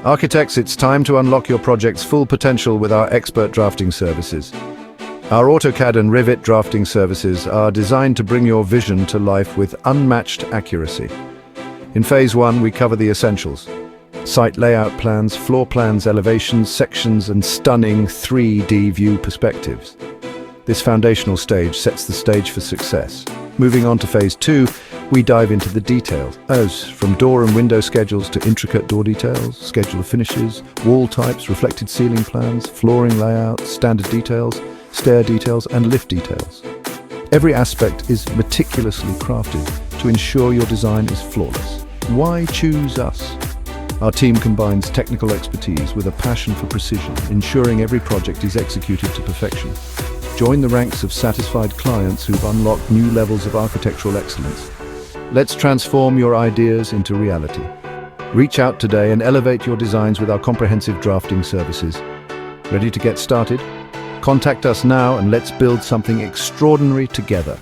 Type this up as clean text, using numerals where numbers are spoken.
Architects, it's time to unlock your project's full potential with our expert drafting services. Our AutoCAD and Revit drafting services are designed to bring your vision to life with unmatched accuracy. In Phase 1, we cover the essentials: site layout plans, floor plans, elevations, sections, and stunning 3D view perspectives. This foundational stage sets the stage for success. Moving on to Phase 2, we dive into the details, from door and window schedules to intricate door details, schedule of finishes, wall types, reflected ceiling plans, flooring layouts, standard details, stair details, and lift details. Every aspect is meticulously crafted to ensure your design is flawless. Why choose us? Our team combines technical expertise with a passion for precision, ensuring every project is executed to perfection. Join the ranks of satisfied clients who've unlocked new levels of architectural excellence. Let's transform your ideas into reality. Reach out today and elevate your designs with our comprehensive drafting services. Ready to get started? Contact us now and let's build something extraordinary together.